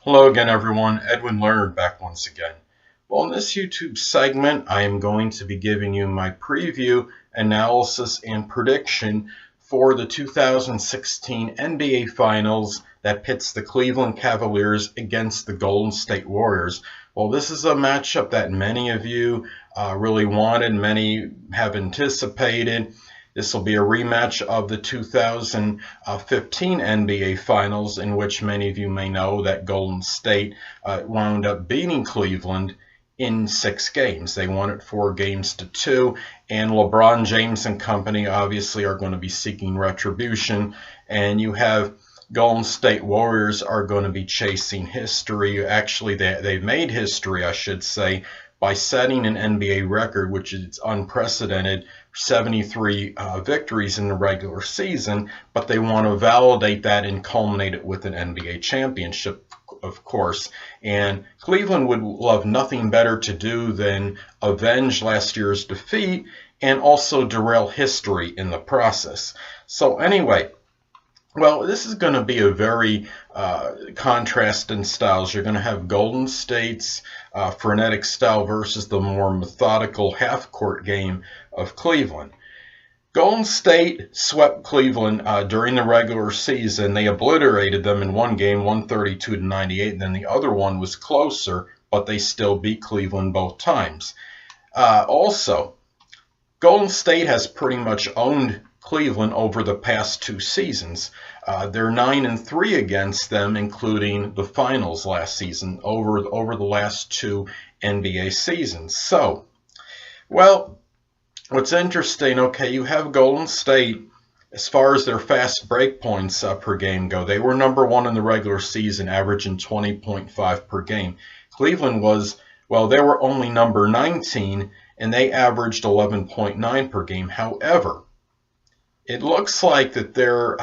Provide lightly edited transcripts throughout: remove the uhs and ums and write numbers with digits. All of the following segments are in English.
Hello again, everyone. Edwin Learnard back once again. Well, in this YouTube segment, I am going to be giving you my preview, analysis, and prediction for the 2016 NBA Finals that pits the Cleveland Cavaliers against the Golden State Warriors. Well, this is a matchup that many of you really wanted, many have anticipated. This will be a rematch of the 2015 NBA Finals, in which many of you may know that Golden State wound up beating Cleveland in 6 games. They won it 4-2, and LeBron James and company obviously are going to be seeking retribution, and you have Golden State Warriors are going to be chasing history. Actually, they've made history, I should say, by setting an NBA record, which is unprecedented, 73 victories in the regular season, but they want to validate that and culminate it with an NBA championship, of course. And Cleveland would love nothing better to do than avenge last year's defeat and also derail history in the process. So anyway, well, this is going to be a very contrast in styles. You're going to have Golden State's frenetic style versus the more methodical half-court game of Cleveland. Golden State swept Cleveland during the regular season. They obliterated them in one game, 132-98. Then the other one was closer, but they still beat Cleveland both times. Also, Golden State has pretty much owned Cleveland over the past 2 seasons. They're 9-3 against them, including the finals last season, over the last 2 NBA seasons. So, well, what's interesting, okay, you have Golden State, as far as their fast break points per game go, they were number 1 in the regular season, averaging 20.5 per game. Cleveland was, well, they were only number 19, and they averaged 11.9 per game. However, it looks like that their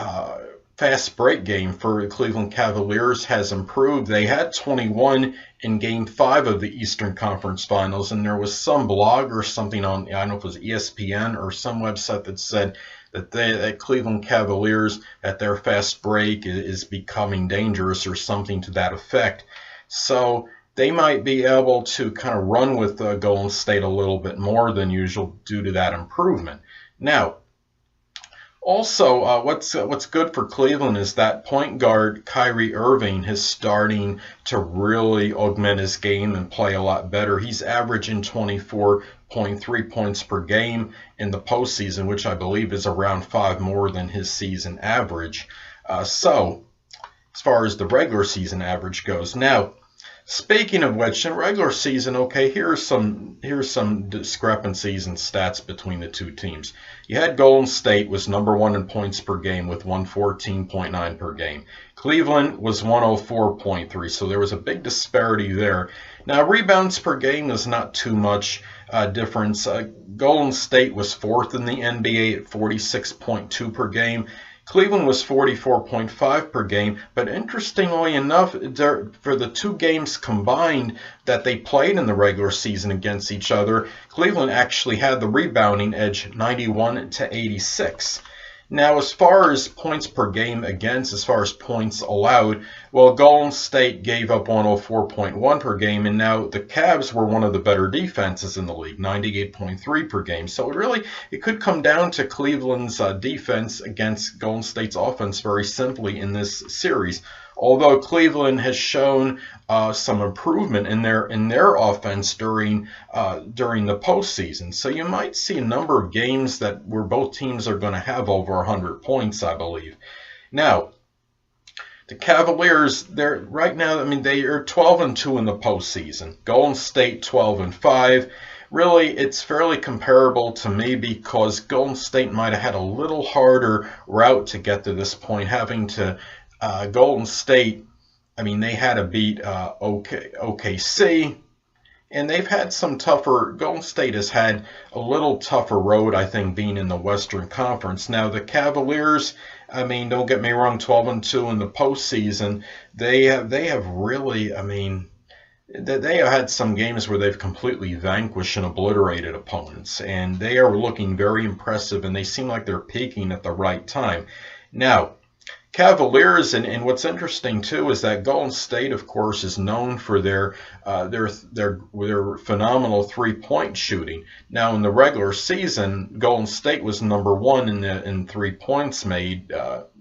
fast break game for the Cleveland Cavaliers has improved. They had 21 in Game 5 of the Eastern Conference Finals, and there was some blog or something on, I don't know if it was ESPN or some website that said that Cleveland Cavaliers, at their fast break is becoming dangerous or something to that effect. So they might be able to kind of run with Golden State a little bit more than usual due to that improvement. Now, also, what's good for Cleveland is that point guard Kyrie Irving is starting to really augment his game and play a lot better. He's averaging 24.3 points per game in the postseason, which I believe is around 5 more than his season average. So, as far as the regular season average goes. Now, speaking of which, in regular season, okay, here's some discrepancies and stats between the 2 teams. You had Golden State was number 1 in points per game with 114.9 per game. Cleveland was 104.3, so there was a big disparity there. Now, rebounds per game is not too much difference. Golden State was 4th in the NBA at 46.2 per game. Cleveland was 44.5 per game, but interestingly enough, for the 2 games combined that they played in the regular season against each other, Cleveland actually had the rebounding edge 91-86. Now, as far as points per game against, as far as points allowed, well, Golden State gave up 104.1 per game, and now the Cavs were one of the better defenses in the league, 98.3 per game. So it could come down to Cleveland's defense against Golden State's offense very simply in this series. Although Cleveland has shown some improvement in their offense during the postseason, so you might see a number of games where both teams are going to have over 100 points, I believe. Now, the Cavaliers, they're right now, I mean, they are 12-2 in the postseason. Golden State 12-5. Really, it's fairly comparable to me because Golden State might have had a little harder route to get to this point, having to Golden State, I mean, they had to beat OKC, and they've had some tougher, Golden State has had a little tougher road, I think, being in the Western Conference. Now, the Cavaliers, I mean, don't get me wrong, 12-2 in the postseason, they have really, I mean, they have had some games where they've completely vanquished and obliterated opponents, and they are looking very impressive, and they seem like they're peaking at the right time. Now, Cavaliers, and what's interesting too is that Golden State, of course, is known for their phenomenal three-point shooting. Now, in the regular season, Golden State was #1 in 3 points made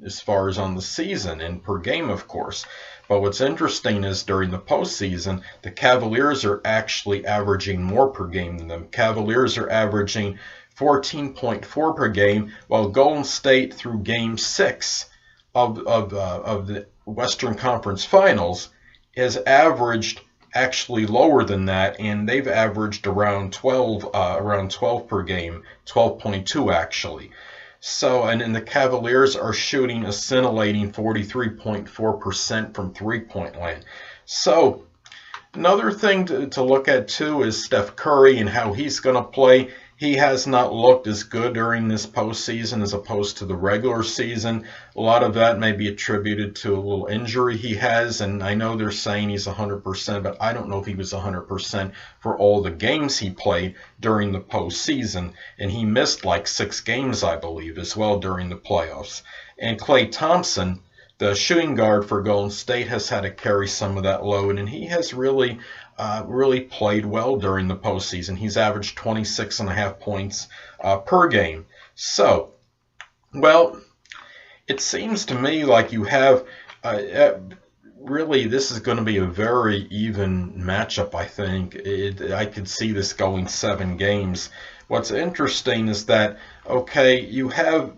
as far as on the season and per game, of course. But what's interesting is during the postseason, the Cavaliers are actually averaging more per game than them. Cavaliers are averaging 14.4 per game, while Golden State through Game 6 of the Western Conference Finals has averaged actually lower than that, and they've averaged around 12 per game, 12.2 actually. So, and then the Cavaliers are shooting a scintillating 43.4% from three-point land. So, another thing to look at too is Steph Curry and how he's going to play. He has not looked as good during this postseason as opposed to the regular season. A lot of that may be attributed to a little injury he has, and I know they're saying he's 100%, but I don't know if he was 100% for all the games he played during the postseason, and he missed like 6 games, I believe, as well during the playoffs. And Klay Thompson, the shooting guard for Golden State, has had to carry some of that load, and he has really played well during the postseason. He's averaged 26.5 points per game. So, well, it seems to me like you have really, this is going to be a very even matchup, I think. I could see this going 7 games. What's interesting is that, okay, you have,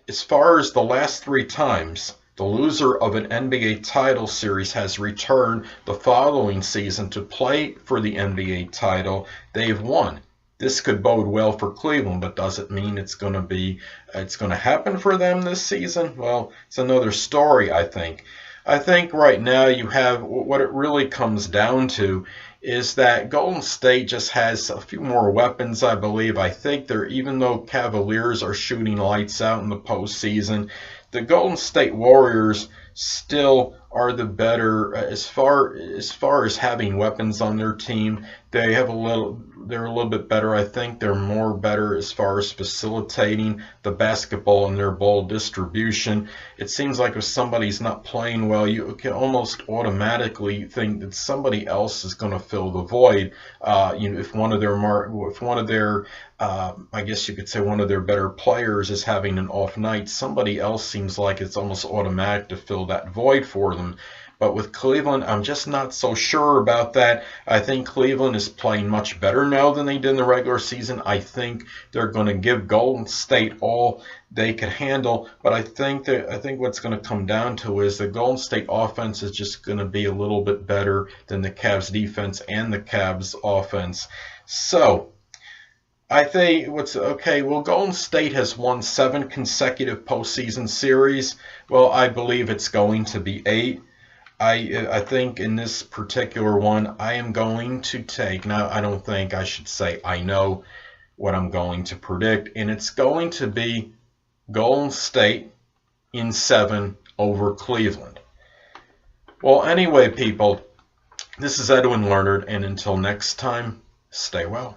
as far as the last 3 times, the loser of an NBA title series has returned the following season to play for the NBA title. They've won. This could bode well for Cleveland, but does it mean it's going to happen for them this season? Well, it's another story, I think. I think right now you have what it really comes down to is that Golden State just has a few more weapons, I believe. I think even though Cavaliers are shooting lights out in the postseason, the Golden State Warriors still are the better as far as having weapons on their team. They're a little bit better. I think they're more better as far as facilitating the basketball and their ball distribution. It seems like if somebody's not playing well, you can almost automatically think that somebody else is going to fill the void. If one of their I guess you could say one of their better players is having an off night, somebody else seems like it's almost automatic to fill that void for them. But with Cleveland, I'm just not so sure about that. I think Cleveland is playing much better now than they did in the regular season. I think they're going to give Golden State all they can handle. But I think what's going to come down to is the Golden State offense is just going to be a little bit better than the Cavs defense and the Cavs offense. So I think well, Golden State has won 7 consecutive postseason series. Well, I believe it's going to be 8. I think in this particular one, I am going to take, now I don't think I should say I know what I'm going to predict, and it's going to be Golden State in 7 over Cleveland. Well, anyway, people, this is Edwin Learnard, and until next time, stay well.